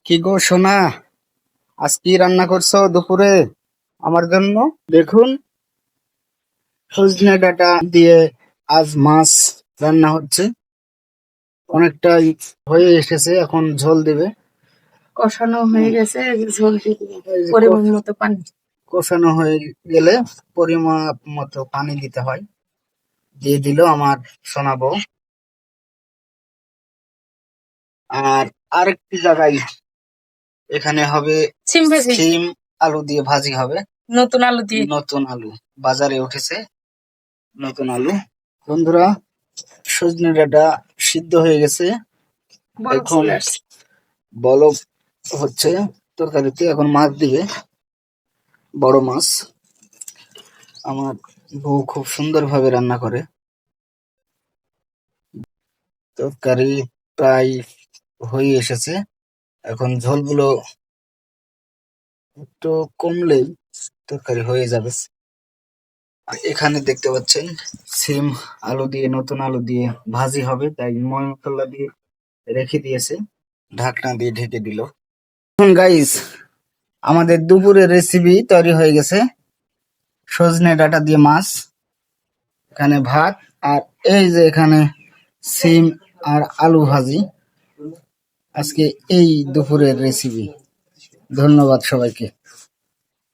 কি গো সোনা, আজ কি রান্না করছো দুপুরে আমার জন্য? দেখুন, সজনে ডাঁটা দিয়ে আজ মাছ রান্না হচ্ছে। অনেকটাই হয়ে এসেছে, এখন ঝোল দেবে। কষানো হয়ে গেছে, ঝোল দিয়ে দিলাম। এই যে পরিমাণ মতো পানি। কষানো হয়ে গেলে পরিমাপ মতো পানি দিতে হয়। দিয়ে দিল আমার সোনা বউ। আর আরেকটি জায়গায় এখানে হবে সিম ভাজি, সিম আলু দিয়ে ভাজি হবে। নতুন আলু দিয়ে। নতুন আলু বাজারে উঠেছে, নতুন আলু। বন্ধুরা, সজনে ডাঁটা সিদ্ধ হয়ে গেছে, বরফ এখন চলে আসছে। বলক হচ্ছে তরকারিতে। এখন মাছ দিবে, বড় মাছ। আমার বউ খুব সুন্দরভাবে রান্না করে। তরকারি প্রায় হয়ে এসেছে, এখন ঝোলগুলো একটু কমলেই তরকারি হয়ে যাবে। এখানে দেখতে পাচ্ছেন সিম আলু দিয়ে, নতুন আলু দিয়ে ভাজি হবে, তাই ময় মশলা দিয়ে রেখে দিয়েছে, ঢাকনা দিয়ে ঢেকে দিল। এখন গাইস, আমাদের দুপুরের রেসিপি তৈরি হয়ে গেছে। সজনে ডাঁটা দিয়ে মাছ, এখানে ভাত, আর এই যে এখানে সিম আর আলু ভাজি। আজকে এই দুপুরের রেসিপি। ধন্যবাদ সবাইকে।